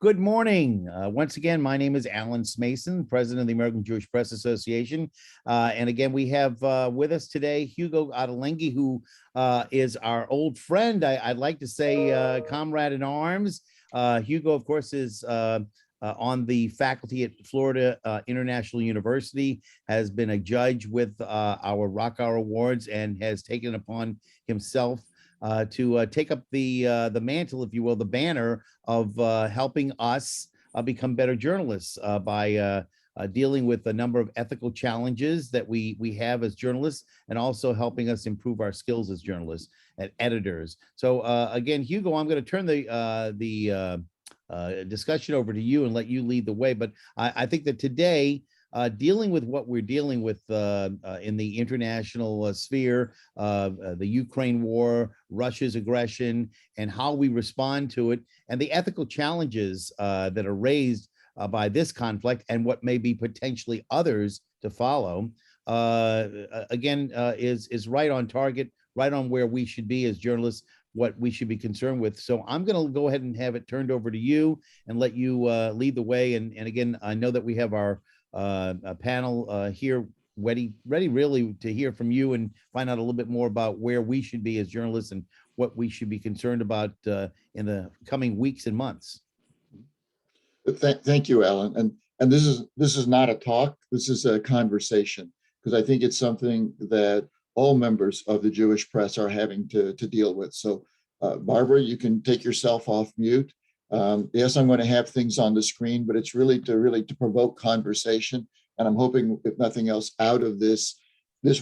Good morning. Once again, my name is Alan Smason, president of the American Jewish Press Association. And again, we have with us today Hugo Ottolenghi, who is our old friend. I'd like to say comrade in arms. Hugo, of course, is on the faculty at Florida International University, has been a judge with our Rock Hour Awards, and has taken upon himself to take up the mantle, if you will, the banner of helping us become better journalists by dealing with a number of ethical challenges that we have as journalists, and also helping us improve our skills as journalists and editors. So again, Hugo, I'm going to turn the discussion over to you and let you lead the way. But I think that today, dealing with what we're dealing with in the international sphere, the Ukraine war, Russia's aggression, and how we respond to it, and the ethical challenges that are raised by this conflict, and what may be potentially others to follow, again, is right on target, right on where we should be as journalists, what we should be concerned with. So I'm going to go ahead and have it turned over to you and let you lead the way. And again, I know that we have our a panel here ready really to hear from you and find out a little bit more about where we should be as journalists and what we should be concerned about in the coming weeks and months. Thank you, Alan. And this is not a talk. This is a conversation, because I think it's something that all members of the Jewish press are having to deal with. So, Barbara, you can take yourself off mute. Yes, I'm going to have things on the screen, but it's really to provoke conversation. And I'm hoping, if nothing else, out of this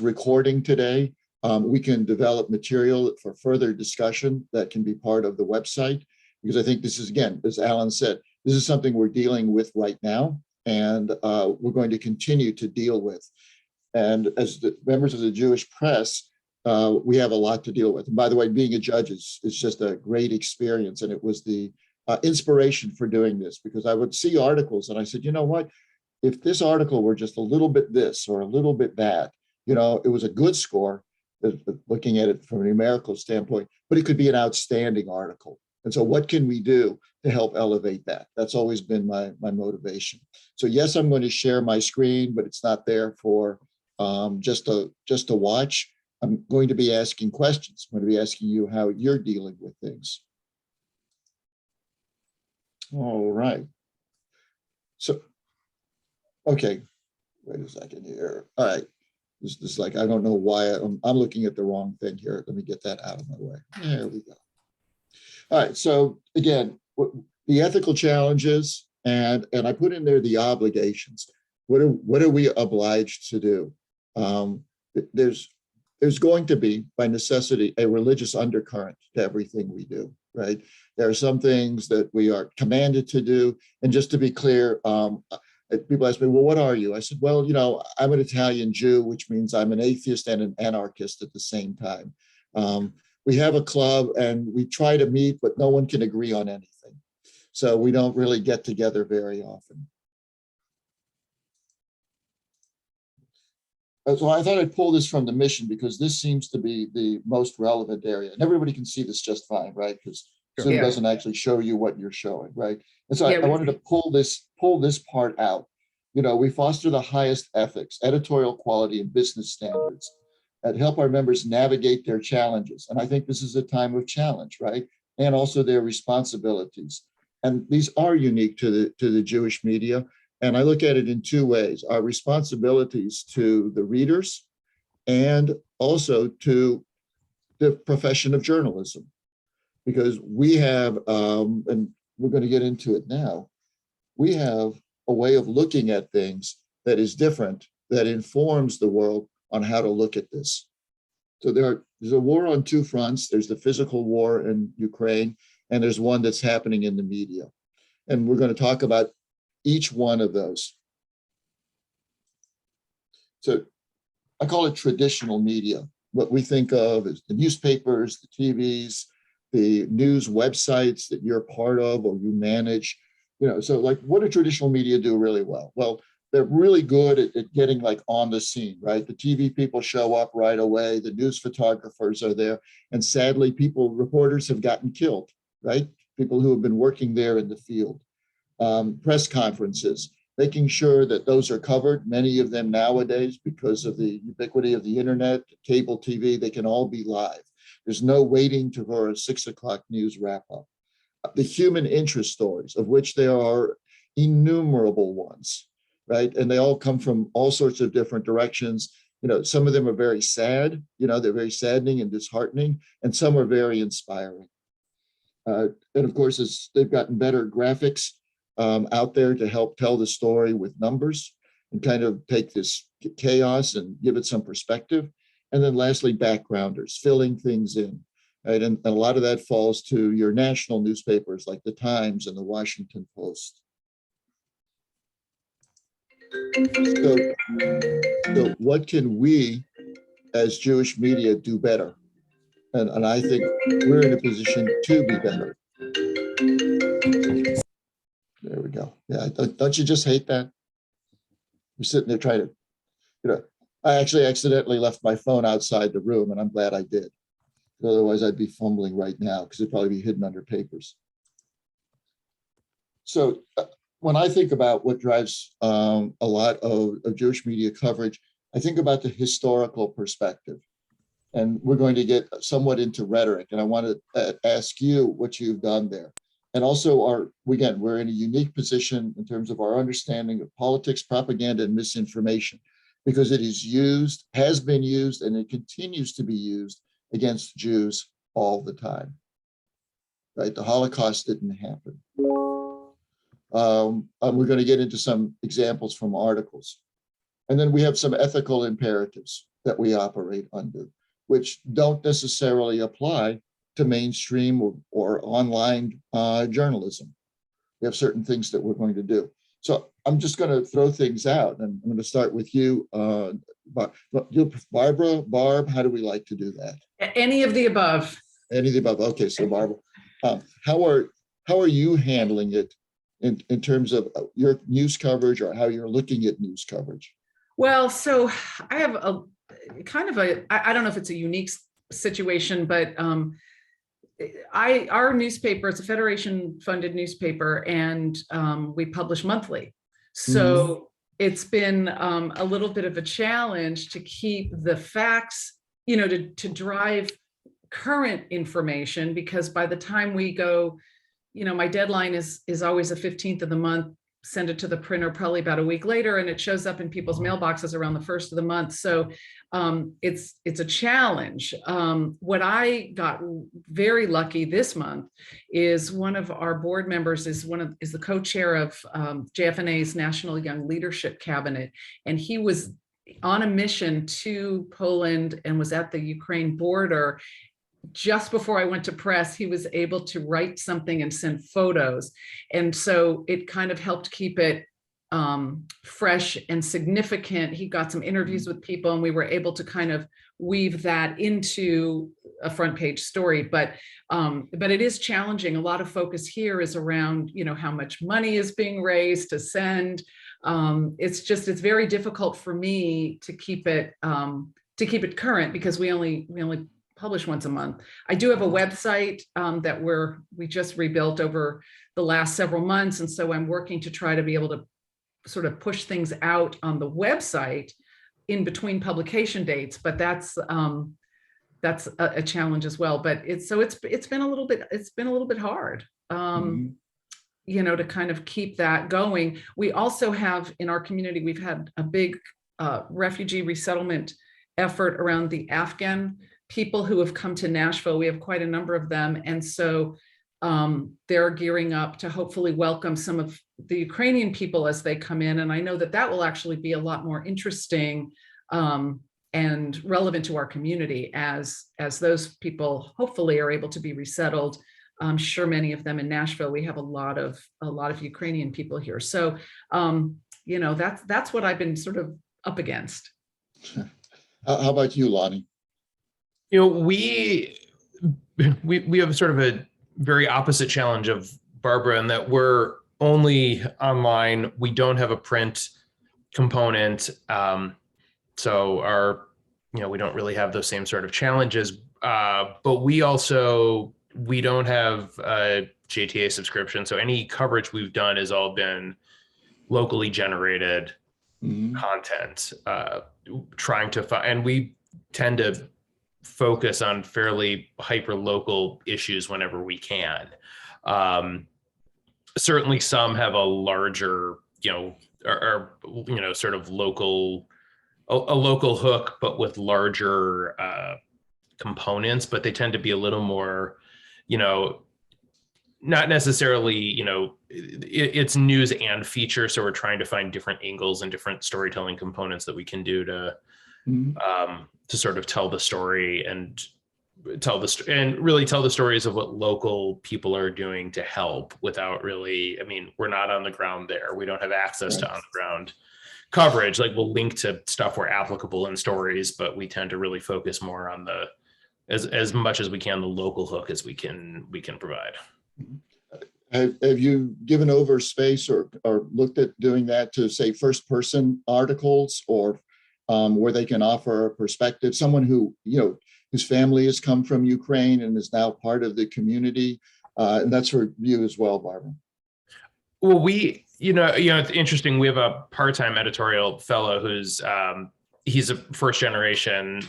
recording today, we can develop material for further discussion that can be part of the website. Because I think this is, again, as Alan said, this is something we're dealing with right now, and we're going to continue to deal with. And as the members of the Jewish press, we have a lot to deal with. And by the way, being a judge is just a great experience, and it was the inspiration for doing this, because I would see articles and I said, you know what, if this article were just a little bit this or a little bit that, it was a good score, looking at it from a numerical standpoint, but it could be an outstanding article. And so what can we do to help elevate that? That's always been my motivation. So yes, I'm going to share my screen, but it's not there for just to watch. I'm going to be asking questions. I'm going to be asking you how you're dealing with things. All right. So, okay, wait a second here. All right. This is like, I don't know why I'm looking at the wrong thing here. Let me get that out of my way. There we go. All right. So again, the ethical challenges, and I put in there the obligations. What are we obliged to do? There's going to be, by necessity, a religious undercurrent to everything we do, right? There are some things that we are commanded to do. And just to be clear, people ask me, well, what are you? I said, well, I'm an Italian Jew, which means I'm an atheist and an anarchist at the same time. We have a club and we try to meet, but no one can agree on anything. So we don't really get together very often. So I thought I'd pull this from the mission, because this seems to be the most relevant area. And everybody can see this just fine, right? Because Zoom doesn't actually show you what you're showing, right? And so I wanted to pull this part out. We foster the highest ethics, editorial quality, and business standards that help our members navigate their challenges. And I think this is a time of challenge, right? And also their responsibilities. And these are unique to the Jewish media. And I look at it in two ways: our responsibilities to the readers and also to the profession of journalism. Because we have, and we're going to get into it now, we have a way of looking at things that is different, that informs the world on how to look at this. So there's a war on two fronts. There's the physical war in Ukraine, and there's one that's happening in the media. And we're going to talk about each one of those. So I call it traditional media. What we think of as the newspapers, the TVs, the news websites that you're part of or you manage. So like, what do traditional media do really well? Well, they're really good at getting like on the scene, right? The TV people show up right away. The news photographers are there. And sadly, reporters have gotten killed, right? People who have been working there in the field. press conferences, making sure that those are covered. Many of them nowadays, because of the ubiquity of the internet, cable TV, they can all be live. There's no waiting for a 6 o'clock news wrap up. The human interest stories, of which there are innumerable ones, right? And they all come from all sorts of different directions. Some of them are very sad, they're very saddening and disheartening, and some are very inspiring. And of course, they've gotten better graphics out there to help tell the story with numbers and kind of take this chaos and give it some perspective. And then lastly, backgrounders, filling things in, right? And a lot of that falls to your national newspapers like the Times and the Washington Post. So what can we as Jewish media do better? And I think we're in a position to be better. There we go. Yeah, don't you just hate that? You're sitting there trying to, I actually accidentally left my phone outside the room, and I'm glad I did. Otherwise, I'd be fumbling right now because it'd probably be hidden under papers. So when I think about what drives a lot of Jewish media coverage, I think about the historical perspective. And we're going to get somewhat into rhetoric. And I want to ask you what you've done there. And also, we're in a unique position in terms of our understanding of politics, propaganda, and misinformation, because it is used, has been used, and it continues to be used against Jews all the time. Right? The Holocaust didn't happen. We're going to get into some examples from articles. And then we have some ethical imperatives that we operate under, which don't necessarily apply to mainstream or online journalism. We have certain things that we're going to do. So I'm just going to throw things out, and I'm going to start with you, Barbara. Barb, how do we like to do that? Any of the above. Any of the above. Okay, so Barbara, how are you handling it in terms of your news coverage, or how you're looking at news coverage? Well, so I have a kind of I don't know if it's a unique situation, but our newspaper, it's a Federation-funded newspaper, and we publish monthly. So it's been a little bit of a challenge to keep the facts, to drive current information, because by the time we go, my deadline is always the 15th of the month, send it to the printer probably about a week later, and it shows up in people's mailboxes around the 1st of the month. So it's a challenge. What I got very lucky this month is one of our board members is the co-chair of JFNA's National Young Leadership Cabinet, and he was on a mission to Poland and was at the Ukraine border. Just before I went to press, he was able to write something and send photos. And so it kind of helped keep it fresh and significant. He got some interviews with people, and we were able to kind of weave that into a front page story. But it is challenging. A lot of focus here is around, how much money is being raised to send. It's very difficult for me to keep it current, because we only publish once a month. I do have a website that we just rebuilt over the last several months. And so I'm working to try to be able to sort of push things out on the website in between publication dates, but that's a challenge as well. But it's been a little bit hard, to kind of keep that going. We also have in our community, we've had a big refugee resettlement effort around the Afghan people who have come to Nashville. We have quite a number of them. And so they're gearing up to hopefully welcome some of the Ukrainian people as they come in. And I know that will actually be a lot more interesting and relevant to our community as those people hopefully are able to be resettled. I'm sure many of them in Nashville. We have a lot of Ukrainian people here. So, that's what I've been sort of up against. How about you, Lonnie? We have sort of a very opposite challenge of Barbara in that we're only online. We don't have a print component. So we don't really have those same sort of challenges. But we also we don't have a JTA subscription, so any coverage we've done has all been locally generated content, trying to find, and we tend to focus on fairly hyper local issues whenever we can. Certainly some have a larger, or sort of local, a local hook, but with larger components, but they tend to be a little more, not necessarily, it's news and feature. So we're trying to find different angles and different storytelling components that we can do to sort of tell the story and really tell the stories of what local people are doing to help without really, we're not on the ground there. We don't have access to on the ground coverage. Like, we'll link to stuff where applicable in stories, but we tend to really focus more on as much as we can, the local hook as we can provide. Have you given over space or looked at doing that to, say, first person articles, or where they can offer a perspective, someone who, whose family has come from Ukraine and is now part of the community? And that's for you as well, Barbara. Well, it's interesting. We have a part-time editorial fellow who's, he's a first generation,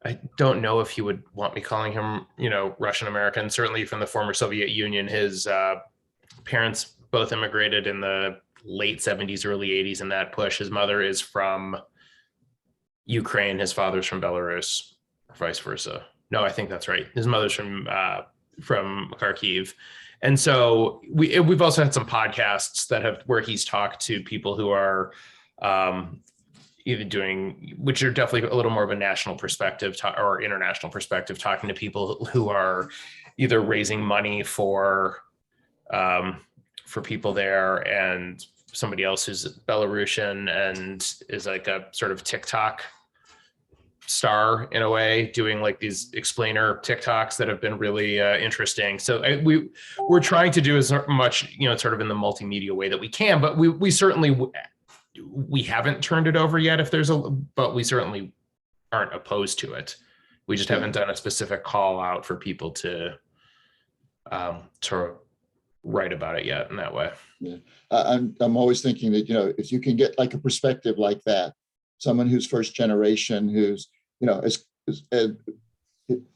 I don't know if he would want me calling him, Russian American, certainly from the former Soviet Union. His parents both immigrated in the late 70s, early 80s in that push. His mother is from Ukraine. His father's from Belarus, or vice versa. No, I think that's right. His mother's from Kharkiv. And so we've also had some podcasts where he's talked to people who are which are definitely a little more of a national perspective or international perspective, talking to people who are either raising money for people there, and somebody else who's Belarusian and is like a sort of TikTok star in a way, doing like these explainer TikToks that have been really interesting. So we're trying to do as much, sort of in the multimedia way that we can, but we certainly we haven't turned it over yet but we certainly aren't opposed to it. We just haven't done a specific call out for people to write about it yet in that way. Yeah, I'm always thinking that, if you can get like a perspective like that, someone who's first generation, who's, as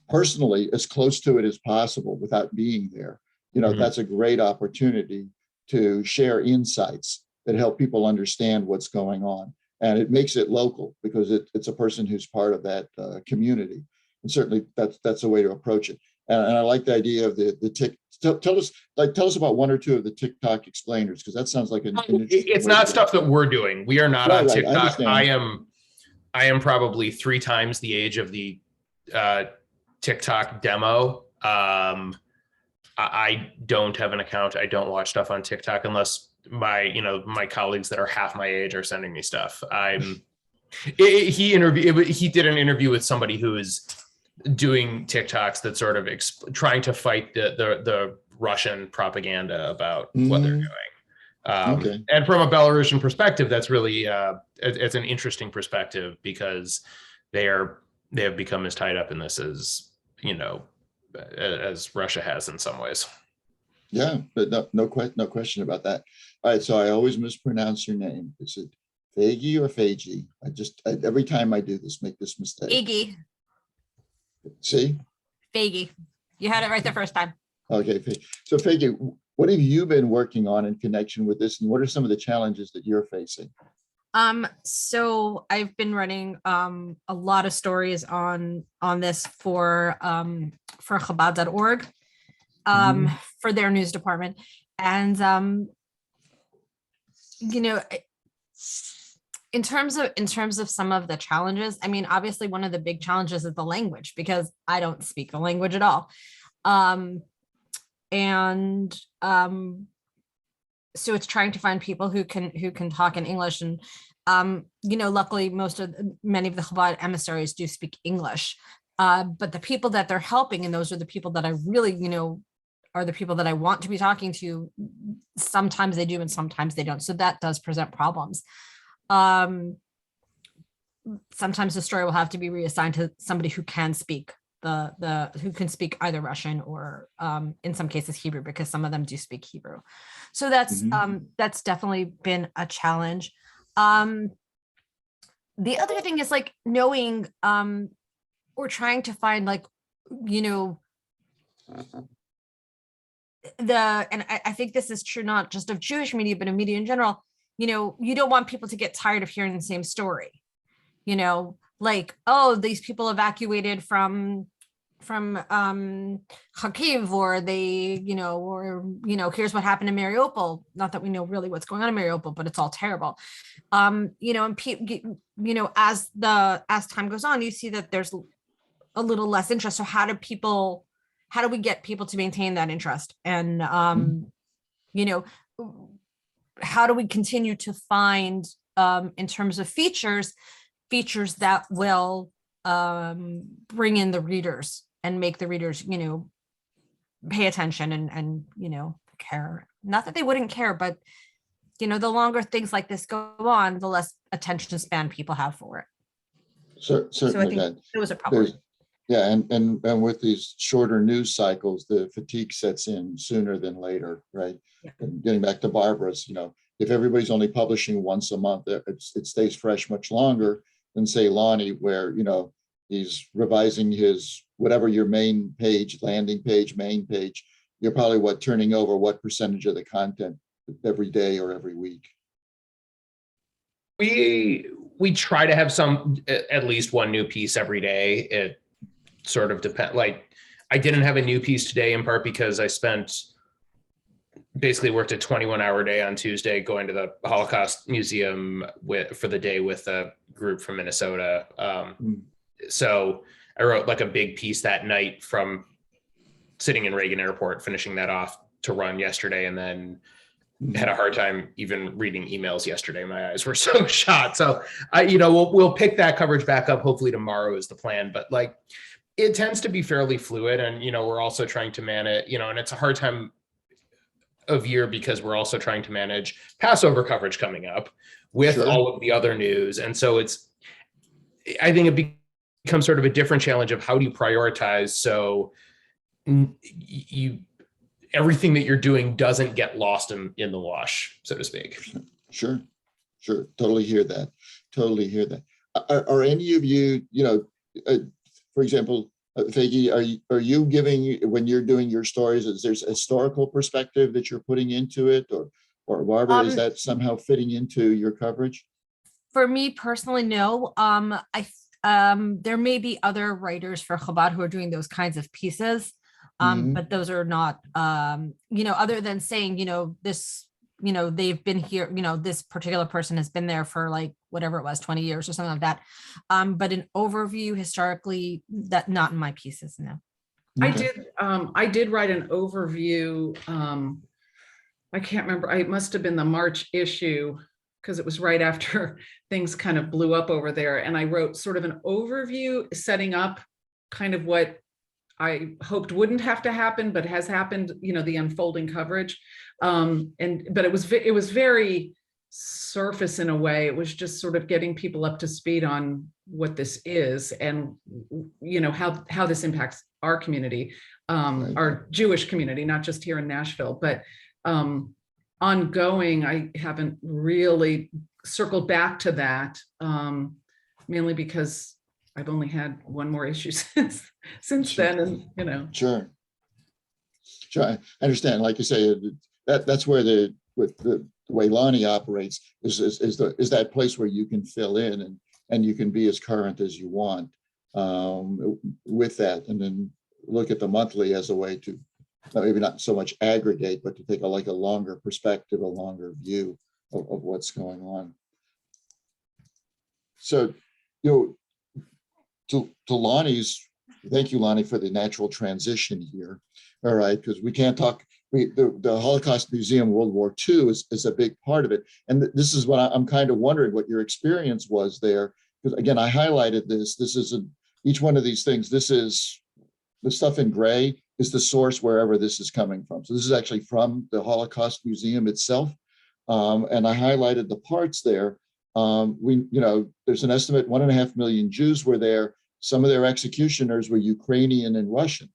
personally as close to it as possible without being there, that's a great opportunity to share insights that help people understand what's going on. And it makes it local because it's a person who's part of that community. And certainly that's a way to approach it. And I like the idea of the tell us about one or two of the TikTok explainers, because that sounds like it's not stuff that we're doing. We are not on TikTok. I am probably 3 times the age of the TikTok demo. I don't have an account. I don't watch stuff on TikTok unless my colleagues that are half my age are sending me stuff. He did an interview with somebody who is doing TikToks that sort of trying to fight the Russian propaganda about what they're doing. And from a Belarusian perspective, that's really it's an interesting perspective, because they have become as tied up in this as Russia has in some ways. Yeah, but no question about that. All right, so I always mispronounce your name. Is it Fagi or Fagi? Every time I do this, make this mistake. Fagi. See? Fagi. You had it right the first time. Okay, so Fagi, what have you been working on in connection with this, and what are some of the challenges that you're facing? So I've been running a lot of stories on this for Chabad.org, for their news department. And in terms of some of the challenges, obviously one of the big challenges is the language, because I don't speak the language at all. So it's trying to find people who can talk in English, and luckily many of the Chabad emissaries do speak English, but the people that they're helping, and those are the people that I really are the people that I want to be talking to, sometimes they do and sometimes they don't, so that does present problems. Sometimes the story will have to be reassigned to somebody who can speak who can speak either Russian or in some cases Hebrew, because some of them do speak Hebrew. So that's definitely been a challenge. The other thing is like knowing or trying to find like, you know, and I think this is true not just of Jewish media, but of media in general. You know, you don't want people to get tired of hearing the same story. You know, like, oh, these people evacuated from Kharkiv, or they, you know, here's what happened in Mariupol. Not that we know really what's going on in Mariupol, but it's all terrible. You know, and you know, as time goes on, you see that there's a little less interest. So how do we get people to maintain that interest? And you know, how do we continue to find in terms of features that will bring in the readers and make the readers, you know, pay attention and you know, care. Not that they wouldn't care, but you know, the longer things like this go on, the less attention span people have for it. Certainly, so I think it was a problem. Yeah, and with these shorter news cycles, the fatigue sets in sooner than later, right? Yeah. And getting back to Barbara's, you know, if everybody's only publishing once a month, it stays fresh much longer than say Lonnie, where, you know, he's revising his, whatever your main page, landing page, main page, you're probably turning over what percentage of the content every day or every week? We try to have at least one new piece every day. It sort of depends. Like, I didn't have a new piece today in part because I basically worked a 21-hour day on Tuesday going to the Holocaust Museum for the day with a group from Minnesota. So I wrote like a big piece that night from sitting in Reagan Airport, finishing that off to run yesterday, and then had a hard time even reading emails yesterday. My eyes were so shot. So you know, we'll pick that coverage back up. Hopefully tomorrow is the plan, but like, it tends to be fairly fluid. And, you know, we're also trying to manage, you know, and it's a hard time of year because we're also trying to manage Passover coverage coming up with all of the other news. And so I think it becomes sort of a different challenge of how do you prioritize so everything that you're doing doesn't get lost in the wash, so to speak. Sure. Totally hear that. Are any of you, you know, for example, Fagi, are you giving, when you're doing your stories, is there's a historical perspective that you're putting into it, or Barbara, is that somehow fitting into your coverage? For me personally, no. There may be other writers for Chabad who are doing those kinds of pieces, but those are not, you know, other than saying, you know, this, you know, they've been here, you know, this particular person has been there for like whatever it was, 20 years or something like that. But an overview historically, that not in my pieces, no. Okay. I did write an overview. I can't remember. It must have been the March issue because it was right after things kind of blew up over there. And I wrote sort of an overview setting up kind of what I hoped wouldn't have to happen, but has happened, you know, the unfolding coverage. But it was very surface in a way. It was just sort of getting people up to speed on what this is and, you know, how this impacts our community, our Jewish community, not just here in Nashville, but ongoing. I haven't really circled back to that, mainly because I've only had one more issue since then, and you know. Sure. I understand. Like you say, that's where the way Lonnie operates is that place where you can fill in and you can be as current as you want with that, and then look at the monthly as a way to maybe not so much aggregate, but to take a longer perspective, a longer view of what's going on. So, you know, to Lonnie's, thank you, Lonnie, for the natural transition here. All right, because we can't talk. The Holocaust Museum, World War II is a big part of it, and this is what I'm kind of wondering what your experience was there. Because again, I highlighted this. This is each one of these things. This is the stuff in gray is the source wherever this is coming from. So this is actually from the Holocaust Museum itself, and I highlighted the parts there. You know, there's an estimate 1.5 million Jews were there. some of their executioners were Ukrainian and Russian.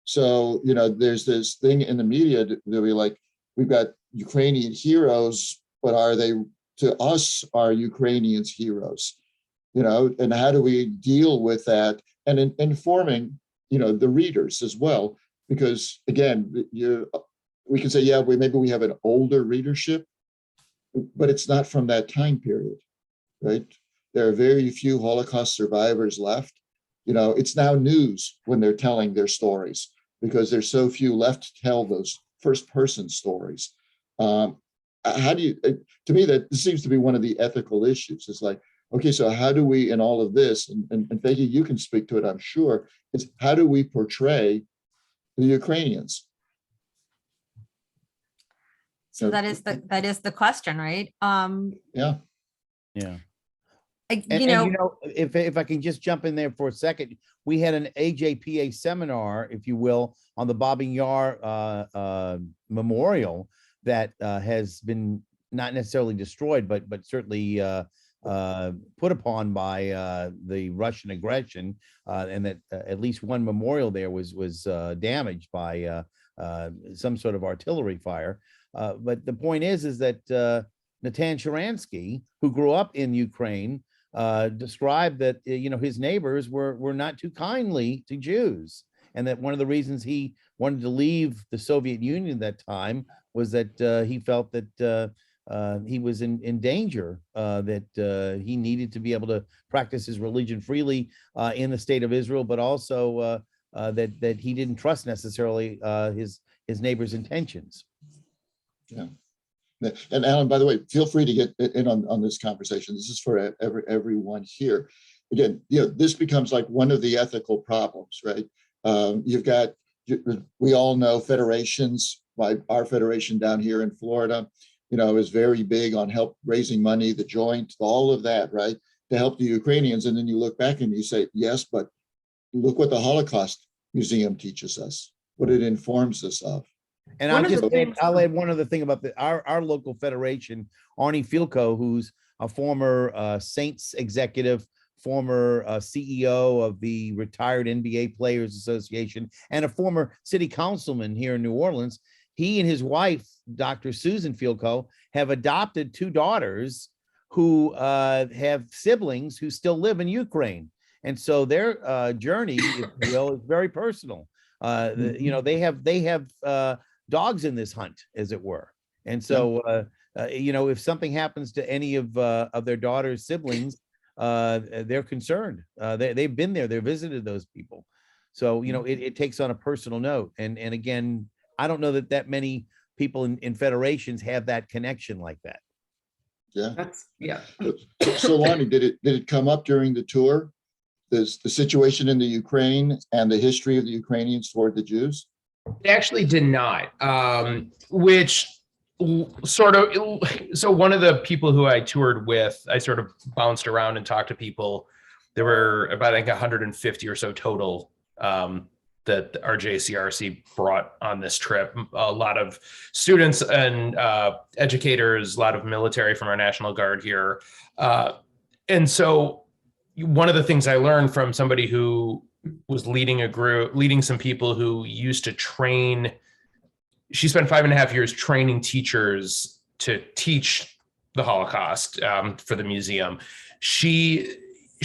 So, there's this thing in the media that we like, we've got Ukrainian heroes, but are they, to us, are Ukrainians heroes? And how do we deal with that? And informing, the readers as well, because again, we can say, yeah, maybe we have an older readership, but it's not from that time period, right? There are very few Holocaust survivors left. It's now news when they're telling their stories because there's so few left to tell those first-person stories. How do you? To me, that this seems to be one of the ethical issues. It's like, okay, so how do we, in all of this, and Peggy, you can speak to it, I'm sure, is how do we portray the Ukrainians? So that is the question, right? Yeah. Yeah. If I can just jump in there for a second, we had an AJPA seminar, if you will, on the Bobbing Yar memorial that has been not necessarily destroyed, but certainly put upon by the Russian aggression, and that at least one memorial there was damaged by some sort of artillery fire. But the point is that Natan Sharansky, who grew up in Ukraine, described that his neighbors were not too kindly to Jews, and that one of the reasons he wanted to leave the Soviet Union at that time was that he felt that he was in danger, that he needed to be able to practice his religion freely in the state of Israel, but also that he didn't trust necessarily his neighbor's intentions. Yeah. And Alan, by the way, feel free to get in on this conversation. This is for everyone here. Again, this becomes like one of the ethical problems, right? We all know federations, like our federation down here in Florida, is very big on raising money, the joint, all of that, right? To help the Ukrainians. And then you look back and you say, yes, but look what the Holocaust Museum teaches us, what it informs us of. And I'll add one other thing about our local federation, Arnie Fielko, who's a former Saints executive, former CEO of the Retired NBA Players Association, and a former city councilman here in New Orleans. He and his wife, Dr. Susan Fielko, have adopted two daughters who have siblings who still live in Ukraine. And so their journey, if you will, is very personal. They have dogs in this hunt, as it were. And so, if something happens to any of their daughter's siblings, they're concerned. They've been there, they've visited those people. So, it takes on a personal note. And again, I don't know that many people in federations have that connection like that. Yeah. So Lonnie, did it come up during the tour? The situation in the Ukraine and the history of the Ukrainians toward the Jews? It actually did not, which sort of, so one of the people who I toured with, I sort of bounced around and talked to people. There were about, I think, 150 or so total that our JCRC brought on this trip. A lot of students and educators, a lot of military from our National Guard here. And so one of the things I learned from somebody who was leading some people who used to train. She spent 5.5 years training teachers to teach the Holocaust for the museum. She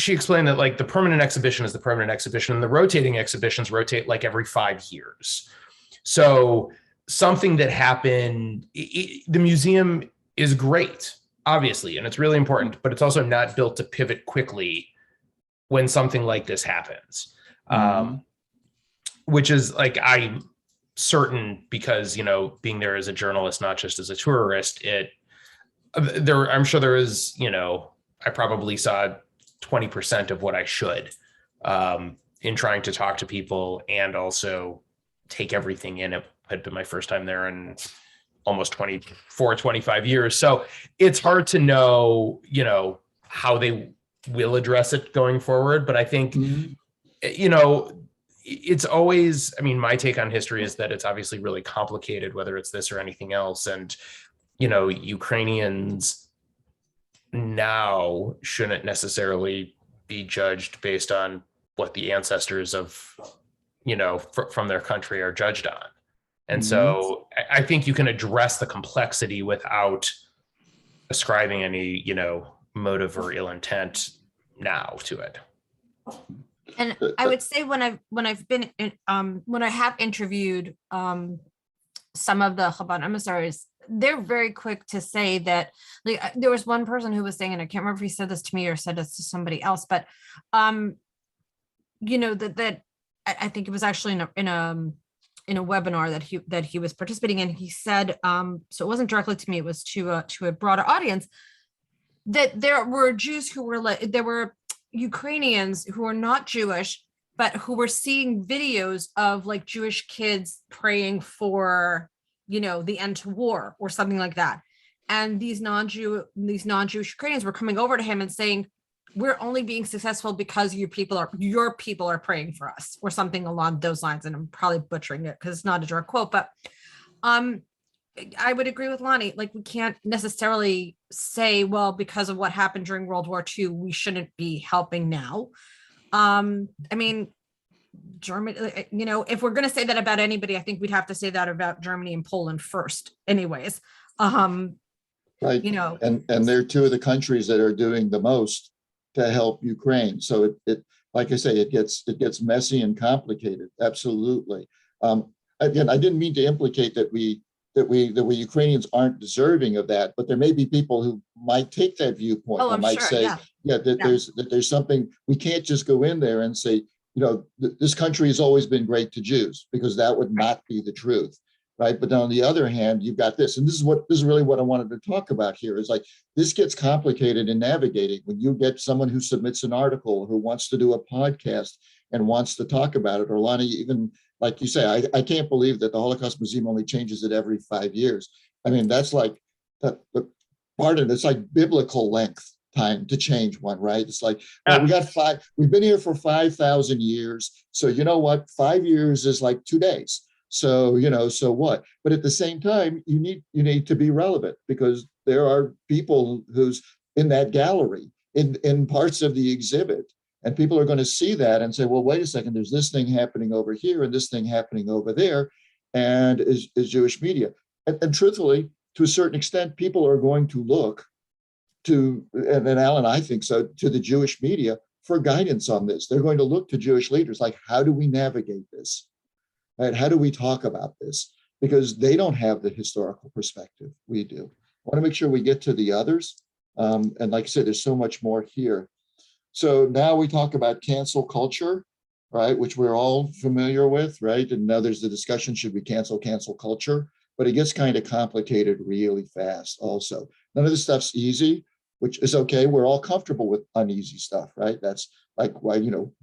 explained that like the permanent exhibition is the permanent exhibition, and the rotating exhibitions rotate like every 5 years. So something that happened, the museum is great, obviously, and it's really important, but it's also not built to pivot quickly when something like this happens. Which is like, I'm certain because, being there as a journalist, not just as a tourist, I'm sure there is, I probably saw 20% of what I should in trying to talk to people and also take everything in. It had been my first time there in almost 25 years. So it's hard to know, how they will address it going forward. But I think, it's always, my take on history is that it's obviously really complicated, whether it's this or anything else. And, Ukrainians now shouldn't necessarily be judged based on what the ancestors of, from their country are judged on. And Mhm. so I think you can address the complexity without ascribing any, motive or ill intent now to it. And I would say when I've been in, when I have interviewed some of the Chabad emissaries, they're very quick to say that, like, there was one person who was saying, and I can't remember if he said this to me or said this to somebody else, but that I think it was actually in a webinar that he was participating in. He said, so it wasn't directly to me, it was to a broader audience, that there were Jews who were like, there were Ukrainians who are not Jewish, but who were seeing videos of like Jewish kids praying for, the end to war or something like that. And these non-Jewish Ukrainians were coming over to him and saying, we're only being successful because your people are praying for us, or something along those lines. And I'm probably butchering it because it's not a direct quote, but I would agree with Lonnie. Like, we can't necessarily say, well, because of what happened during World War II, we shouldn't be helping now. I mean, Germany, if we're going to say that about anybody, I think we'd have to say that about Germany and Poland first anyways. Right. And they're two of the countries that are doing the most to help Ukraine. So it like I say, it gets messy and complicated. Absolutely. Again, I didn't mean to implicate that we Ukrainians aren't deserving of that, but there may be people who might take that viewpoint. Oh, I'm might sure, say, yeah. There's something, we can't just go in there and say, this country has always been great to Jews, because that would not be the truth, right? But on the other hand, you've got this, and this is really what I wanted to talk about here, is like, this gets complicated in navigating when you get someone who submits an article, who wants to do a podcast and wants to talk about it. Or Lonnie, even like you say, I can't believe that the Holocaust Museum only changes it every 5 years. I mean, that's like that. Part of it's like biblical length time to change one, right? It's like, well, we've been here for 5,000 years. So you know what? 5 years is like 2 days. So, so what? But at the same time, you need to be relevant, because there are people who's in that gallery, in parts of the exhibit, and people are going to see that and say, well, wait a second, there's this thing happening over here and this thing happening over there, and is Jewish media. And truthfully, to a certain extent, people are going to look to, and Alan, I think so, to the Jewish media for guidance on this. They're going to look to Jewish leaders, like, how do we navigate this? Right? How do we talk about this? Because they don't have the historical perspective we do. I want to make sure we get to the others. And like I said, there's so much more here. So now we talk about cancel culture, right? Which we're all familiar with, right? And now there's the discussion, should we cancel culture? But it gets kind of complicated really fast also. None of this stuff's easy, which is okay. We're all comfortable with uneasy stuff, right? That's like, why do you,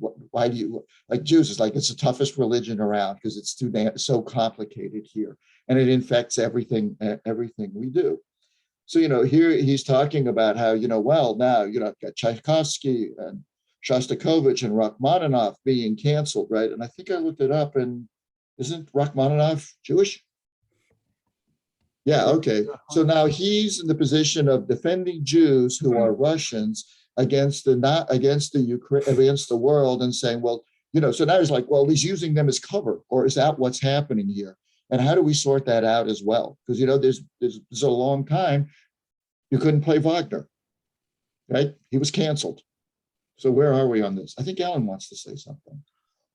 like Jews, is like, it's the toughest religion around because it's so complicated here. And it infects everything we do. So, here he's talking about how, well, now, I've got Tchaikovsky and Shostakovich and Rachmaninoff being canceled, right? And I think I looked it up, and isn't Rachmaninoff Jewish? Yeah, okay. So now he's in the position of defending Jews who are Russians against the world, and saying, well, so now he's like, well, he's using them as cover, or is that what's happening here? And how do we sort that out as well? Because, there's a long time you couldn't play Wagner, right? He was canceled. So where are we on this? I think Alan wants to say something.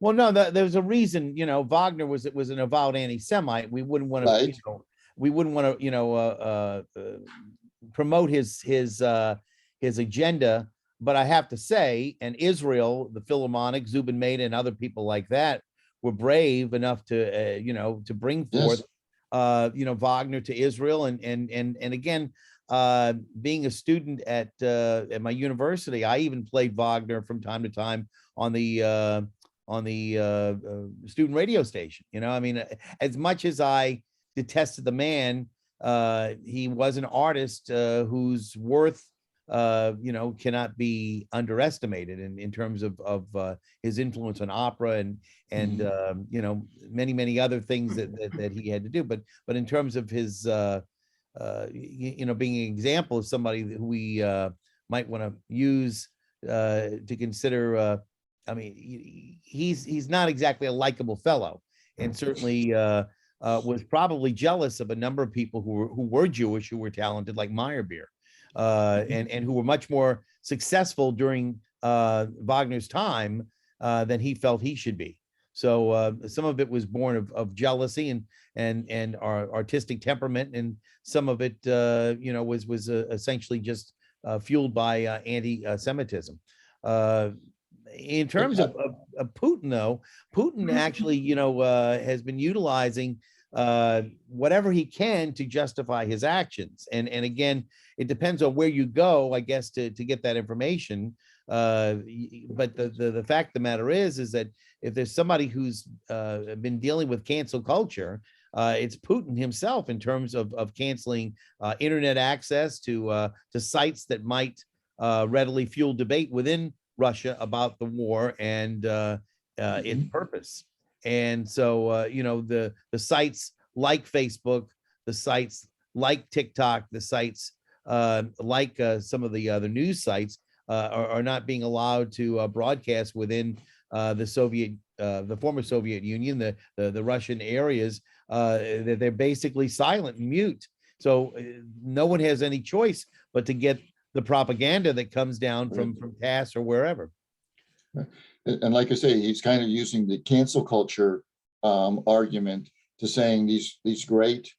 Well, no, there's a reason, Wagner was an avowed anti-Semite. We wouldn't want to, Right. We wouldn't want to, promote his agenda. But I have to say, and Israel, the Philharmonic, Zubin Mehta, and other people like that were brave enough to, to bring forth, Wagner to Israel. And again, being a student at my university, I even played Wagner from time to time on the student radio station. I mean, as much as I detested the man, he was an artist whose worth cannot be underestimated in terms of his influence on opera and many other things that he had to do. But in terms of his being an example of somebody who we might want to use to consider I mean, he's not exactly a likable fellow, and certainly was probably jealous of a number of people who were Jewish, who were talented, like Meyerbeer, and who were much more successful during Wagner's time than he felt he should be. So some of it was born of jealousy and our artistic temperament, and some of it, was essentially just fueled by anti-Semitism. In terms of Putin, though, Putin actually, has been utilizing whatever he can to justify his actions. And again, it depends on where you go, I guess, to get that information. But the fact of the matter is that if there's somebody who's been dealing with cancel culture, it's Putin himself, in terms of canceling internet access to sites that might readily fuel debate within Russia about the war and its purpose. And so, the sites like Facebook, the sites like TikTok, the sites like some of the other news sites are not being allowed to broadcast within the former Soviet Union, the Russian areas. That they're basically silent and mute. So no one has any choice but to get the propaganda that comes down from TASS or wherever. And like I say, he's kind of using the cancel culture argument to saying these great,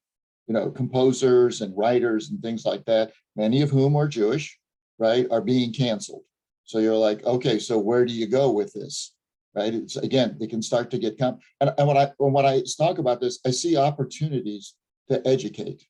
composers and writers and things like that, many of whom are Jewish, right, are being canceled. So you're like, okay, so where do you go with this, right? It's, again, they can start to get and when I talk about this, I see opportunities to educate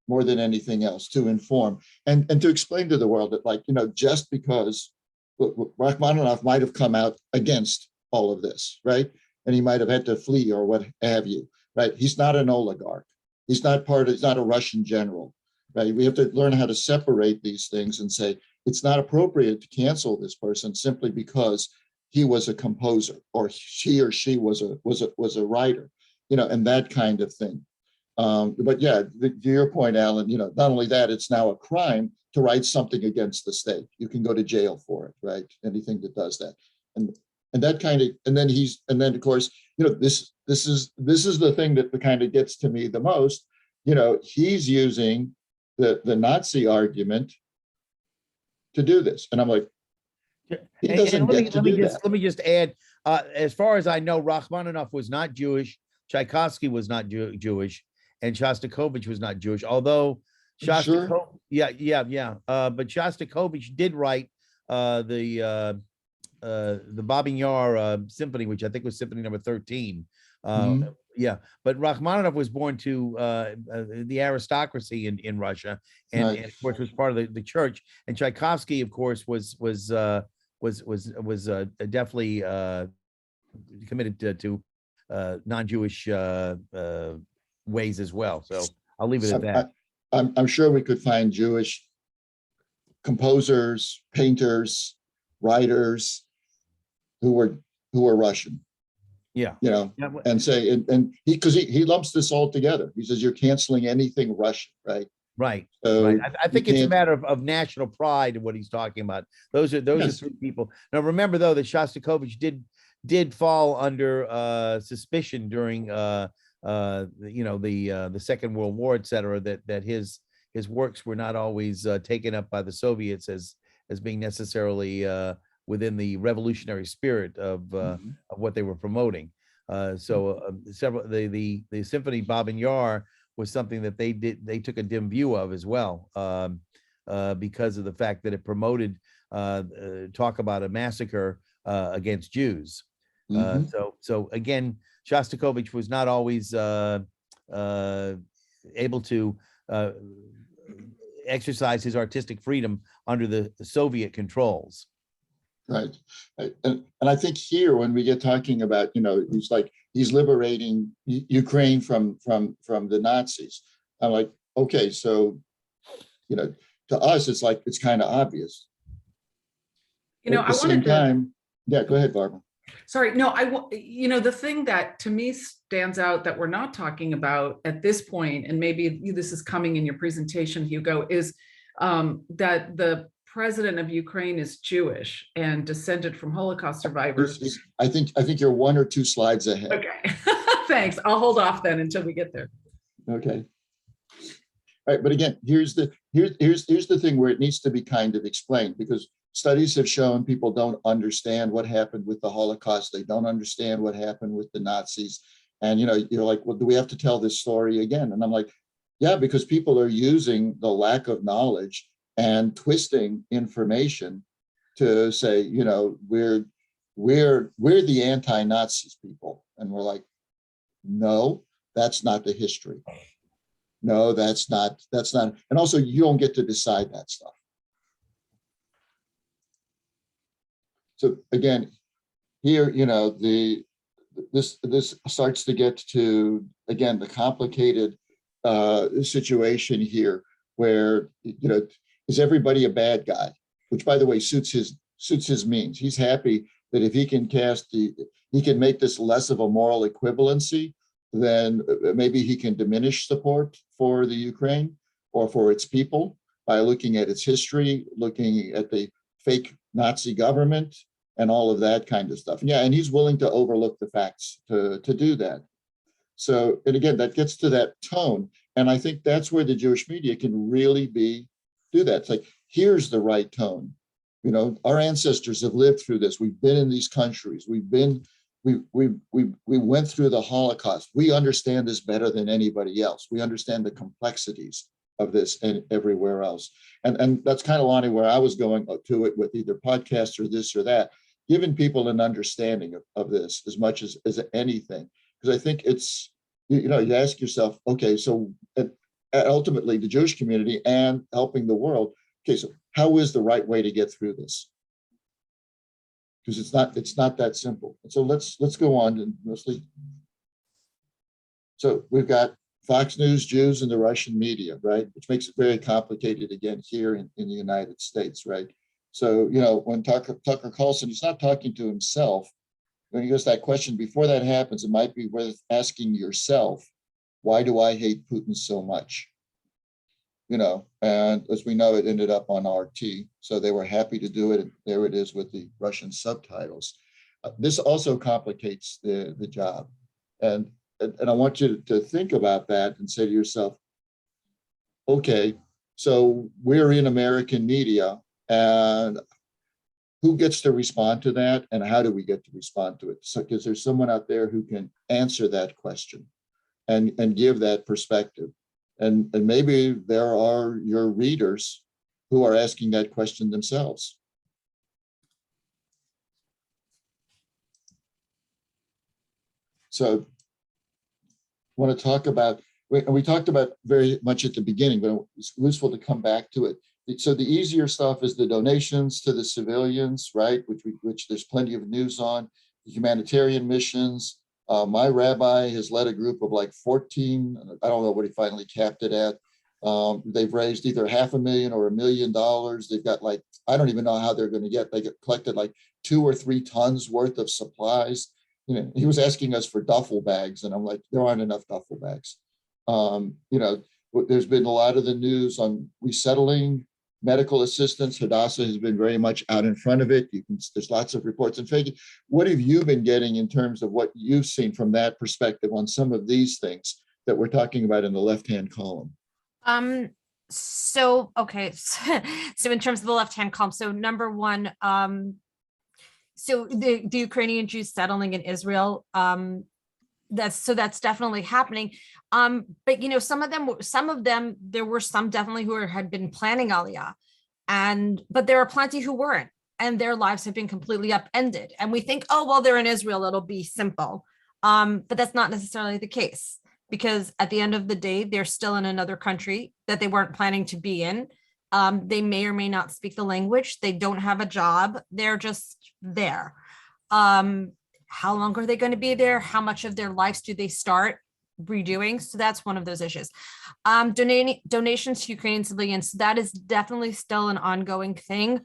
more than anything else, to inform and to explain to the world that, like, just because Rachmaninoff might have come out against all of this, right? And he might have had to flee or what have you, right? He's not an oligarch. He's not a Russian general, right? We have to learn how to separate these things and say, it's not appropriate to cancel this person simply because he was a composer or he or she was a writer, and that kind of thing. But yeah, to your point, Alan, not only that, it's now a crime to write something against the state. You can go to jail for it, right? Anything that does that. And that kind of, and then of course, this is the thing that kind of gets to me the most. He's using the Nazi argument to do this. And I'm like, he doesn't get to do that. Let me just add, as far as I know, Rachmaninoff was not Jewish, Tchaikovsky was not Jewish, and Shostakovich was not Jewish, although Shostakovich, sure? But Shostakovich did write the Babin Yar symphony, which I think was symphony number 13. Yeah, but Rachmaninoff was born to the aristocracy in Russia, and of course was part of the church. And Tchaikovsky, of course, was definitely committed to non-Jewish ways as well. So I'll leave it at that. I'm sure we could find Jewish composers, painters, writers who were Russian. Yeah. And say, and he lumps this all together. He says, you're canceling anything Russian, right? Right. So right. I think it's a matter of national pride in what he's talking about. Those are three people. Now, remember, though, that Shostakovich did fall under suspicion during the Second World War, et cetera, that his works were not always taken up by the Soviets as being necessarily within the revolutionary spirit of what they were promoting. Several the symphony Babin Yar was something that they took a dim view of as well, because of the fact that it promoted talk about a massacre against Jews. So again, Shostakovich was not always able to exercise his artistic freedom under the Soviet controls. Right. And I think here, when we get talking about, he's liberating Ukraine from the Nazis. I'm like, okay, so, to us, it's like, it's kind of obvious. At the same time, yeah, go ahead, Barbara. Sorry, no, the thing that to me stands out that we're not talking about at this point, and maybe this is coming in your presentation, Hugo, is that the president of Ukraine is Jewish and descended from Holocaust survivors. I think you're 1 or 2 slides ahead. Okay, thanks. I'll hold off then until we get there. Okay. All right, but again, here's the thing where it needs to be kind of explained, because studies have shown people don't understand what happened with the Holocaust. They don't understand what happened with the Nazis. And you're like, well, do we have to tell this story again? And I'm like, yeah, because people are using the lack of knowledge and twisting information to say, we're the anti-Nazis people. And we're like, no, that's not the history. No, that's not. And also, you don't get to decide that stuff. So again, here, this starts to get to, again, the complicated situation here where, is everybody a bad guy? Which, by the way, suits his means. He's happy that if he can he can make this less of a moral equivalency, then maybe he can diminish support for the Ukraine or for its people by looking at its history, looking at the fake Nazi government and all of that kind of stuff. And he's willing to overlook the facts to do that. So, and again, that gets to that tone. And I think that's where the Jewish media can really do that. It's like, here's the right tone. Our ancestors have lived through this. We've been in these countries. We went through the Holocaust. We understand this better than anybody else. We understand the complexities of this and everywhere else. And that's kind of, Lonnie, where I was going to it with either podcasts or this or that, giving people an understanding of this as much as anything. Because I think it's, you ask yourself, okay, so ultimately the Jewish community and helping the world, okay, so how is the right way to get through this? Because it's not that simple. And so let's go on and mostly. So we've got Fox News, Jews, and the Russian media, right? Which makes it very complicated again here in the United States, right? So, when Tucker Carlson, he's not talking to himself. When he goes to that question, before that happens, it might be worth asking yourself, why do I hate Putin so much? And as we know, it ended up on RT. So they were happy to do it. And there it is with the Russian subtitles. This also complicates the job. And I want you to think about that and say to yourself, okay, so we're in American media, and who gets to respond to that, and how do we get to respond to it? So, because there's someone out there who can answer that question and give that perspective. And maybe there are your readers who are asking that question themselves. So I want to talk about, we talked about very much at the beginning, but it's useful to come back to it. So the easier stuff is the donations to the civilians, right? Which there's plenty of news on, the humanitarian missions. My rabbi has led a group of like 14, I don't know what he finally capped it at. They've raised either $500,000 or $1 million. They've got like, I don't even know how they're going to they get collected like 2 or 3 tons worth of supplies. He was asking us for duffel bags, and I'm like, there aren't enough duffel bags. There's been a lot of the news on resettling medical assistance. Hadassah has been very much out in front of it. There's lots of reports. And Fagin, what have you been getting in terms of what you've seen from that perspective on some of these things that we're talking about in the left-hand column? So in terms of the left-hand column, so number one, so the Ukrainian Jews settling in Israel, that's definitely happening. But some of them, there were some definitely who had been planning Aliyah, but there are plenty who weren't, and their lives have been completely upended. And we think, oh, well, they're in Israel, it'll be simple. But that's not necessarily the case, because at the end of the day, they're still in another country that they weren't planning to be in. They may or may not speak the language. They don't have a job. They're just there. How long are they going to be there? How much of their lives do they start redoing? So that's one of those issues. Donations to Ukrainian civilians, that is definitely still an ongoing thing.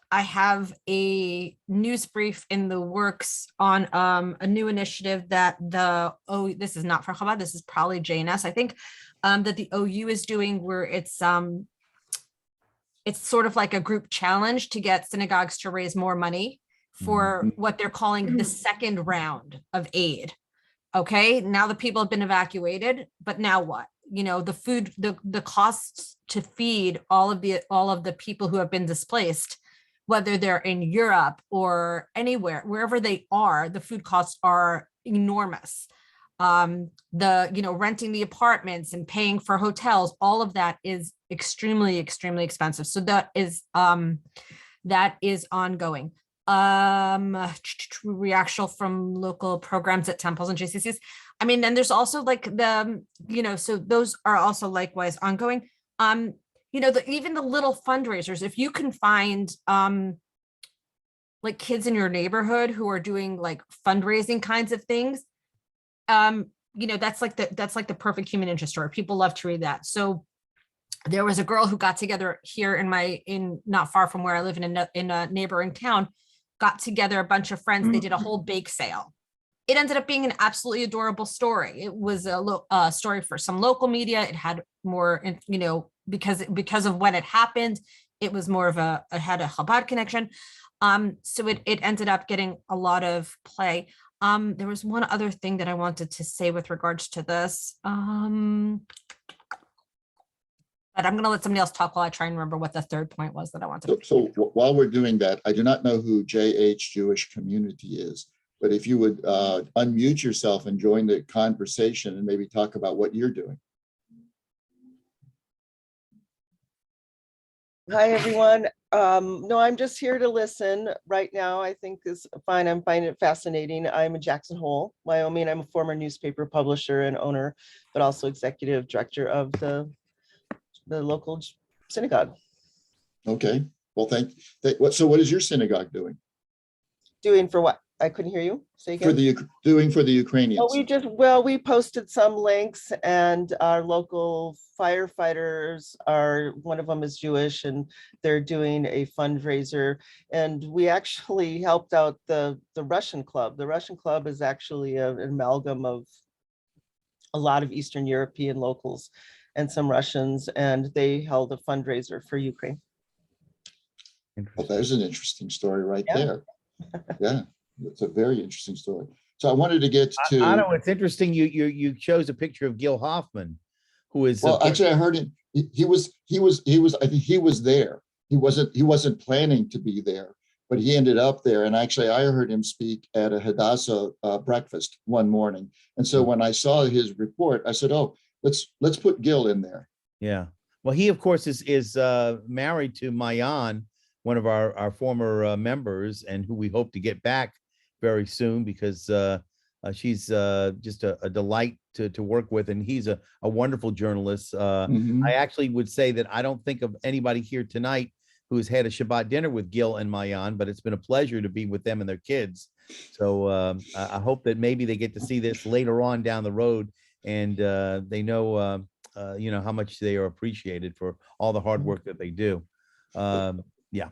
I have a news brief in the works on a new initiative that this is not for Chabad, this is probably JNS, I think, that the OU is doing, where it's it's sort of like a group challenge to get synagogues to raise more money for what they're calling the second round of aid. Okay, now the people have been evacuated, but now what? You know, the food, the costs to feed all of the people who have been displaced, whether they're in Europe or anywhere, wherever they are, the food costs are enormous. Renting the apartments and paying for hotels, all of that is extremely, extremely expensive. So that is ongoing. Reaction from local programs at temples and JCCs. I mean, then there's also like so those are also likewise ongoing. Even the little fundraisers, if you can find like kids in your neighborhood who are doing like fundraising kinds of things, that's like the perfect human interest story. People love to read that. So there was a girl who got together here in not far from where I live in a neighboring town, got together a bunch of friends. They did a whole bake sale. It ended up being an absolutely adorable story. It was a story for some local media. It had more, because of when it happened, it was more of it had a Chabad connection. So it ended up getting a lot of play. There was one other thing that I wanted to say with regards to this. But I'm going to let somebody else talk while I try and remember what the third point was that I wanted. So while we're doing that, I do not know who JH Jewish Community is, but if you would unmute yourself and join the conversation and maybe talk about what you're doing. Hi, everyone. No, I'm just here to listen right now. I think is fine. I'm finding it fascinating. I'm in Jackson Hole, Wyoming. I'm a former newspaper publisher and owner, but also executive director of the local synagogue. Okay. Well, so what is your synagogue doing? Doing for what? I couldn't hear you. Say again. For the Ukrainians. We posted some links, and our local firefighters one of them is Jewish, and they're doing a fundraiser. And we actually helped out the Russian club. The Russian club is actually an amalgam of a lot of Eastern European locals and some Russians, and they held a fundraiser for Ukraine. Well, there's an interesting story right there. Yeah, it's a very interesting story. So I wanted to get to. I know it's interesting. You chose a picture of Gil Hoffman, who is. Well, actually, I heard him. He was. I think he was there. He wasn't planning to be there, but he ended up there. And actually, I heard him speak at a Hadassah breakfast one morning. And so when I saw his report, I said, "Oh, let's put Gil in there." Yeah. Well, he of course is married to Mayan, one of our former members, and who we hope to get back very soon, because she's just a delight to work with, and he's a wonderful journalist. I actually would say that I don't think of anybody here tonight who's had a Shabbat dinner with Gil and Mayan, but it's been a pleasure to be with them and their kids. So I hope that maybe they get to see this later on down the road, and they know how much they are appreciated for all the hard work that they do. Yeah.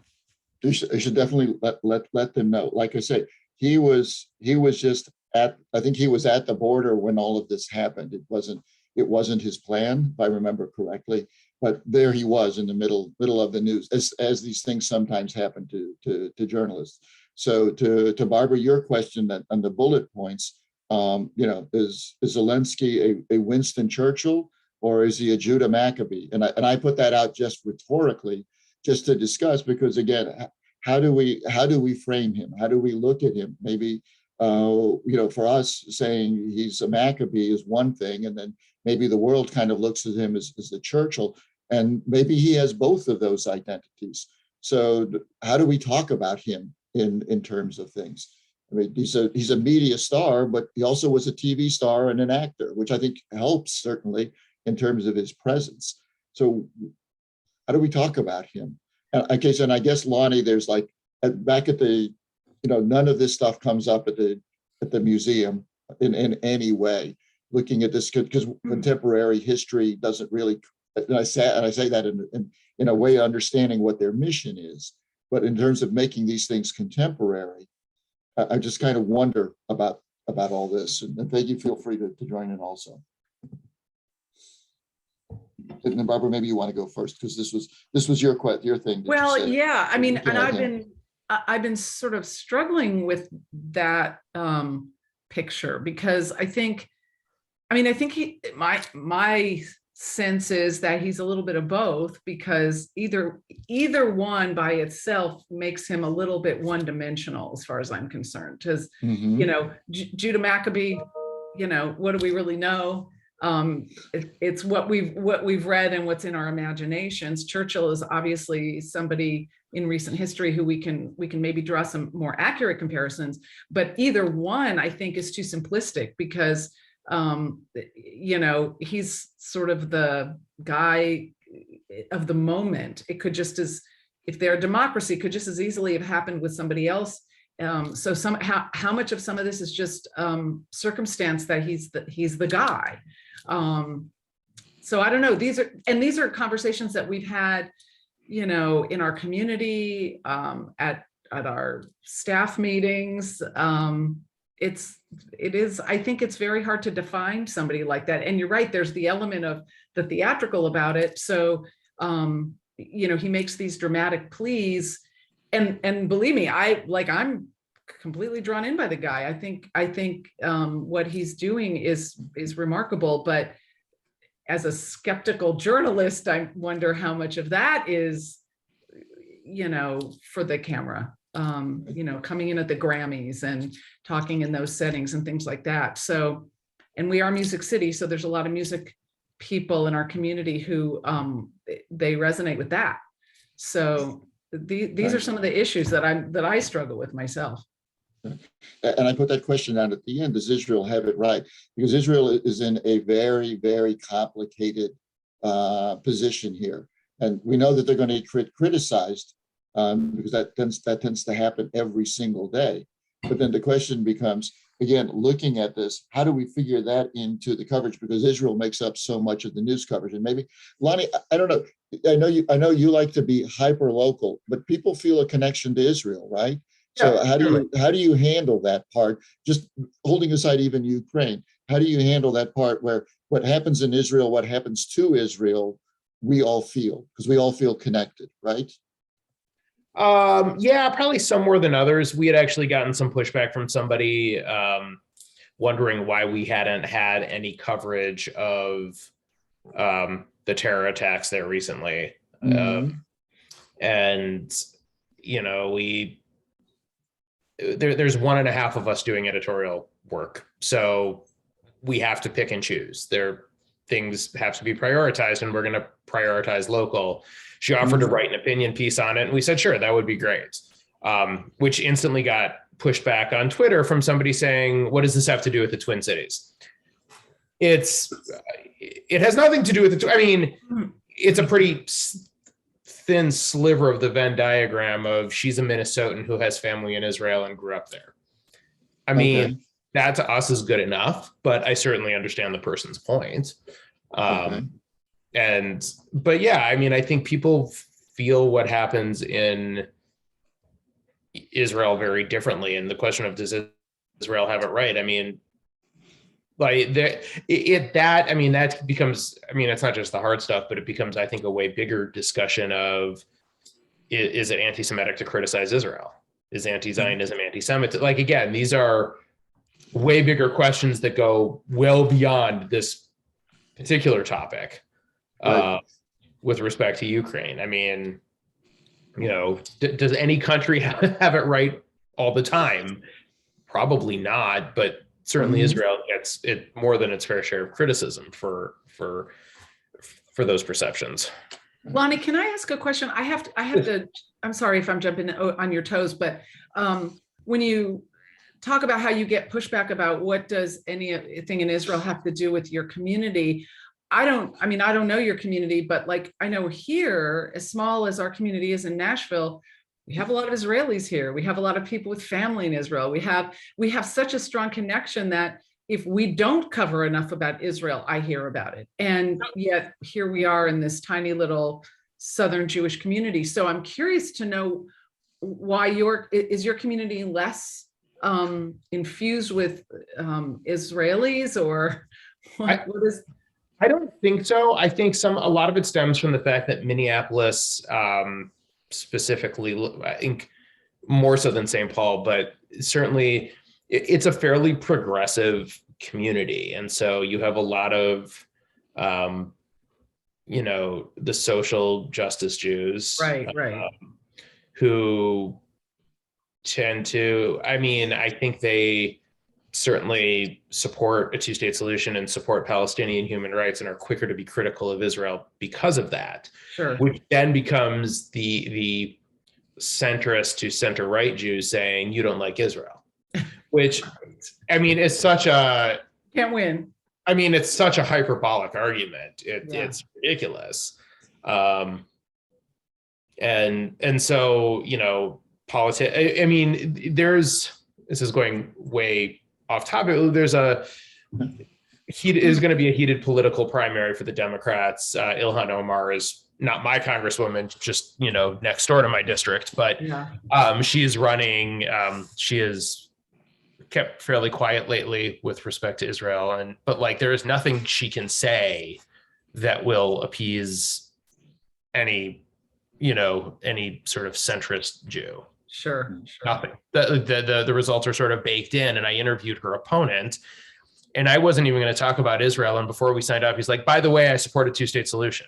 I should definitely let them know. Like I say, he was just I think he was at the border when all of this happened. It wasn't his plan, if I remember correctly, but there he was in the middle of the news, as these things sometimes happen to journalists. So to Barbara, your question on the bullet points, is Zelensky a Winston Churchill, or is he a Judah Maccabee? And I put that out just rhetorically, just to discuss, because again, how do we frame him? How do we look at him? Maybe for us, saying he's a Maccabee is one thing, and then maybe the world kind of looks at him as the Churchill, and maybe he has both of those identities. So how do we talk about him in terms of things? I mean, he's a media star, but he also was a TV star and an actor, which I think helps certainly in terms of his presence. So how do we talk about him? And I guess, Lonnie, there's like back at the, none of this stuff comes up at the museum in any way. Looking at this, because contemporary history doesn't really. And I say that in a way, understanding what their mission is. But in terms of making these things contemporary, I just kind of wonder about all this. And Peggy, feel free to join in also. And then Barbara, maybe you want to go first because this was your thing. that you Well, said. yeah, I mean, You can and add him. I've been sort of struggling with that picture because I think my sense is that he's a little bit of both, because either one by itself makes him a little bit one-dimensional as far as I'm concerned. Because Mhm. Judah Maccabee, what do we really know? It's what we've read and what's in our imaginations. Churchill is obviously somebody in recent history who we can maybe draw some more accurate comparisons, but either one I think is too simplistic, because he's sort of the guy of the moment. It could just as, if they're a democracy, could just as easily have happened with somebody else. So how much of some of this is just circumstance that he's the guy. So I don't know. These are conversations that we've had, in our community, at our staff meetings. I think it's very hard to define somebody like that. And you're right, there's the element of the theatrical about it. So, he makes these dramatic pleas, and believe me, I'm completely drawn in by the guy. I think what he's doing is remarkable, but as a skeptical journalist, I wonder how much of that is, for the camera. Coming in at the Grammys and talking in those settings and things like that. So, and we are Music City, so there's a lot of music people in our community who they resonate with that. So these are some of the issues that I struggle with myself. And I put that question out at the end: does Israel have it right? Because Israel is in a very, very complicated position here, and we know that they're going to get criticized. Because that tends to happen every single day. But then the question becomes, again, looking at this, how do we figure that into the coverage? Because Israel makes up so much of the news coverage. And maybe, Lonnie, I don't know. I know you like to be hyper local, but people feel a connection to Israel, right? So Yeah, how do you handle that part? Just holding aside even Ukraine, how do you handle that part where what happens in Israel, what happens to Israel, we all feel, because we all feel connected, right? Yeah, probably some more than others. We had actually gotten some pushback from somebody wondering why we hadn't had any coverage of the terror attacks there recently. Mhm. And there's 1.5 of us doing editorial work, so we have to pick and choose. Things have to be prioritized, and we're going to prioritize local. She offered to write an opinion piece on it, and we said, sure, that would be great. Which instantly got pushed back on Twitter from somebody saying, what does this have to do with the Twin Cities? It has nothing to do with it's a pretty thin sliver of the Venn diagram of she's a Minnesotan who has family in Israel and grew up there. Okay. That to us is good enough, but I certainly understand the person's point. Okay. But yeah, I think people feel what happens in Israel very differently. And the question of, does Israel have it right? That becomes, it's not just the hard stuff, but it becomes, I think, a way bigger discussion of, is it anti-Semitic to criticize Israel? Is anti-Zionism anti-Semitic? Again, these are way bigger questions that go well beyond this particular topic. Right. With respect to Ukraine. Does any country have it right all the time? Probably not, but certainly Israel gets it more than its fair share of criticism for those perceptions. Lonnie, can I ask a question? I have to, I'm sorry if I'm jumping on your toes, but when you talk about how you get pushback about what does anything in Israel have to do with your community, I don't know your community, but I know here, as small as our community is in Nashville, we have a lot of Israelis here. We have a lot of people with family in Israel. We have such a strong connection that if we don't cover enough about Israel, I hear about it. And yet here we are in this tiny little Southern Jewish community. So I'm curious to know why is your community less infused with Israelis, or what is? I don't think so. I think a lot of it stems from the fact that Minneapolis, specifically, I think more so than St. Paul, but certainly it's a fairly progressive community. And so you have a lot of, the social justice Jews. Right. Who tend to, I think they certainly support a two-state solution and support Palestinian human rights and are quicker to be critical of Israel because of that. Sure. Which then becomes the centrist to center-right Jews saying, you don't like Israel, which, is such a... Can't win. It's such a hyperbolic argument. It's ridiculous. And so, this is going way off topic. There's is going to be a heated political primary for the Democrats. Ilhan Omar is not my congresswoman, just, next door to my district, but she is running. She is kept fairly quiet lately with respect to Israel. But there is nothing she can say that will appease any sort of centrist Jew. Sure. Nothing. The results are sort of baked in. And I interviewed her opponent, and I wasn't even going to talk about Israel. And before we signed up, he's like, by the way, I support a two-state solution.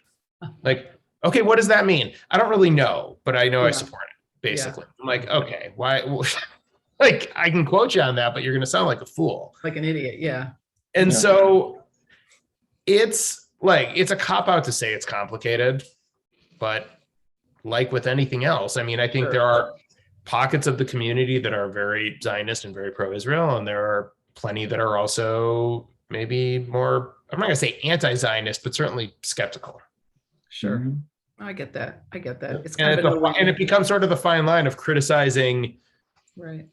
Like, okay, what does that mean? I don't really know, but I know I support it, basically. I'm like, okay, why? Like, I can quote you on that, but you're going to sound like a fool. Like an idiot. Yeah. And so it's a cop-out to say it's complicated, but like with anything else, I think there are pockets of the community that are very Zionist and very pro-Israel, and there are plenty that are also maybe more, I'm not going to say anti-Zionist, but certainly skeptical. Sure. Mm-hmm. I get that. It's and it becomes sort of the fine line of criticizing, right.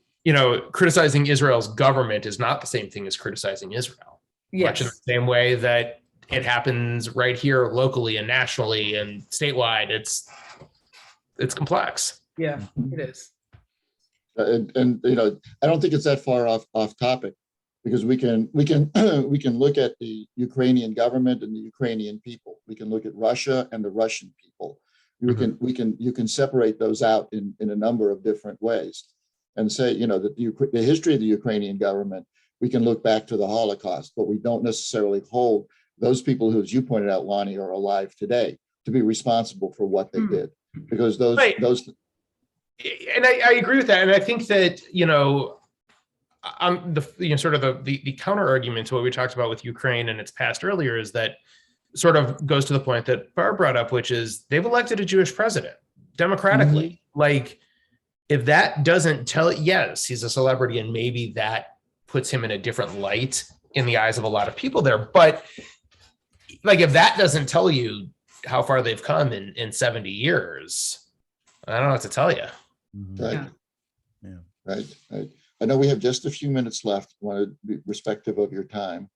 Criticizing Israel's government is not the same thing as criticizing Israel. Yes. Much in the same way that it happens right here locally and nationally and statewide. It's complex. Yeah, it is. And I don't think it's that far off topic, because we can look at the Ukrainian government and the Ukrainian people. We can look at Russia and the Russian people. You can separate those out in a number of different ways, and say that the history of the Ukrainian government, we can look back to the Holocaust, but we don't necessarily hold those people who, as you pointed out, Lonnie, are alive today to be responsible for what they did, because those. And I agree with that, and I think that the counter argument to what we talked about with Ukraine and its past earlier is that sort of goes to the point that Barb brought up, which is they've elected a Jewish president democratically. Like, if that doesn't tell, yes, he's a celebrity, and maybe that puts him in a different light in the eyes of a lot of people there. But if that doesn't tell you how far they've come in 70 years, I don't know what to tell you. Right. Yeah. Right. I know we have just a few minutes left. I want to be respectful of your time.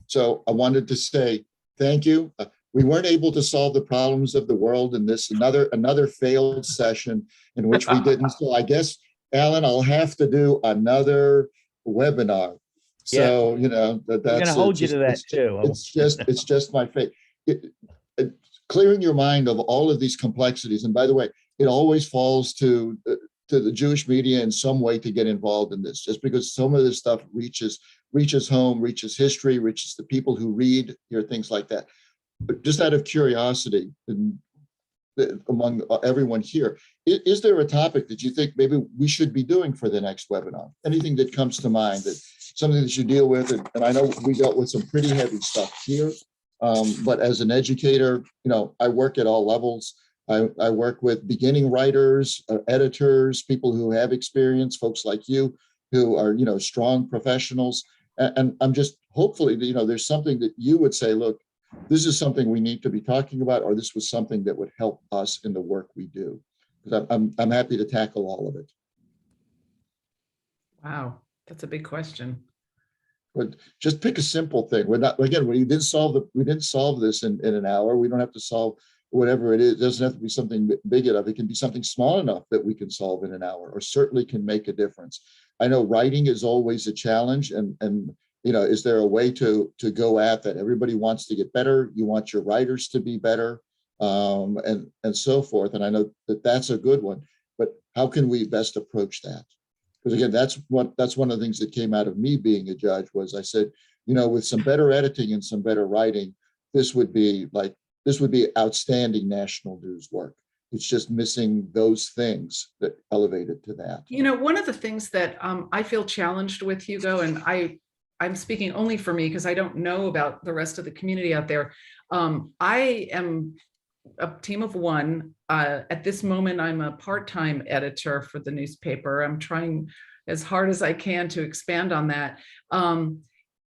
So I wanted to say thank you. We weren't able to solve the problems of the world in this another failed session in which we didn't. So I guess, Alan, I'll have to do another webinar. So that's going to hold you to that too. It's just my fate. Clearing your mind of all of these complexities, and by the way, it always falls to the Jewish media in some way to get involved in this, just because some of this stuff reaches home, reaches history, reaches the people who read, hear things like that. But just out of curiosity, among everyone here, is there a topic that you think maybe we should be doing for the next webinar? Anything that comes to mind, that something that you deal with? And I know we dealt with some pretty heavy stuff here, but as an educator, I work at all levels. I work with beginning writers, editors, people who have experience, folks like you who are, strong professionals. And I'm just hopefully, there's something that you would say, look, this is something we need to be talking about, or this was something that would help us in the work we do. Because I'm happy to tackle all of it. Wow, that's a big question. But just pick a simple thing. We didn't solve this in an hour. We don't have to solve whatever it is. It doesn't have to be something big enough. It can be something small enough that we can solve in an hour, or certainly can make a difference. I know writing is always a challenge, and is there a way to go at that? Everybody wants to get better. You want your writers to be better, and so forth. And I know that that's a good one, but how can we best approach that? Because again, that's one of the things that came out of me being a judge was I said, with some better editing and some better writing, this would be outstanding national news work. It's just missing those things that elevate it to that. One of the things that I feel challenged with, Hugo, and I'm speaking only for me because I don't know about the rest of the community out there. I am a team of one. At this moment, I'm a part-time editor for the newspaper. I'm trying as hard as I can to expand on that.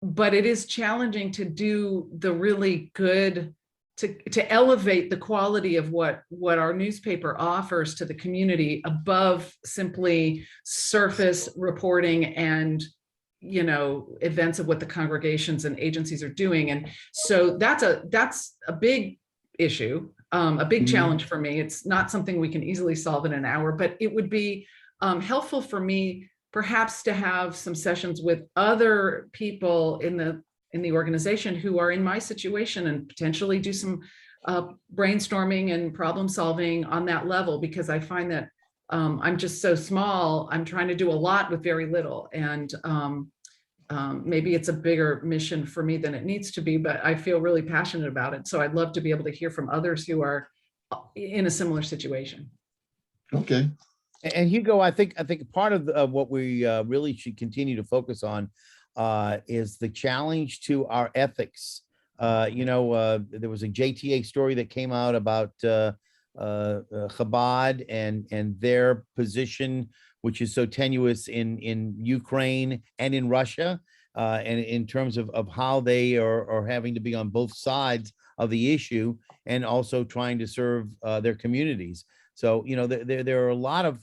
But it is challenging to do the really good, to elevate the quality of what our newspaper offers to the community above simply surface reporting and events of what the congregations and agencies are doing. And so that's a big issue, a big challenge for me. It's not something we can easily solve in an hour, but it would be helpful for me perhaps to have some sessions with other people in the organization who are in my situation and potentially do some brainstorming and problem solving on that level, because I find that I'm just so small. I'm trying to do a lot with very little. And maybe it's a bigger mission for me than it needs to be, but I feel really passionate about it. So I'd love to be able to hear from others who are in a similar situation. Okay. And Hugo, I think part of what we really should continue to focus on is the challenge to our ethics. There was a JTA story that came out about Chabad and their position, which is so tenuous in Ukraine and in Russia, and in terms of how they are having to be on both sides of the issue and also trying to serve their communities. So, there are a lot of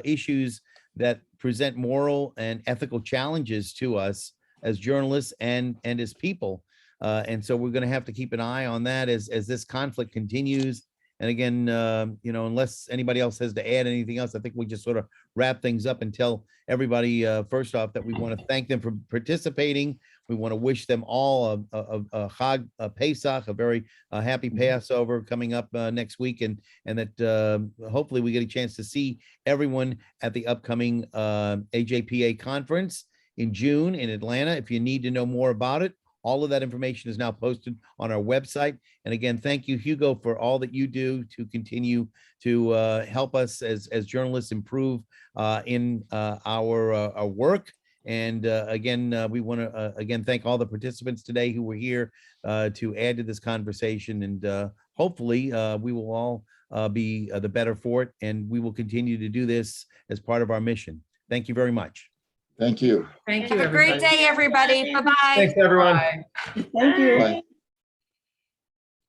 issues that present moral and ethical challenges to us as journalists and as people. And so we're going to have to keep an eye on that as this conflict continues. And again, unless anybody else has to add anything else, I think we just sort of wrap things up and tell everybody, first off, that we want to thank them for participating. We want to wish them all a Chag Pesach, a very happy Passover coming up next week, and that hopefully we get a chance to see everyone at the upcoming AJPA conference in June in Atlanta. If you need to know more about it, all of that information is now posted on our website. And again, thank you, Hugo, for all that you do to continue to help us as journalists improve in our work. And again, we want to again thank all the participants today who were here to add to this conversation. And hopefully we will all be the better for it. And we will continue to do this as part of our mission. Thank you very much. Thank you. Thank you. Have a great day, everybody. Bye-bye. Thanks, everyone. Bye. Thank you. Bye.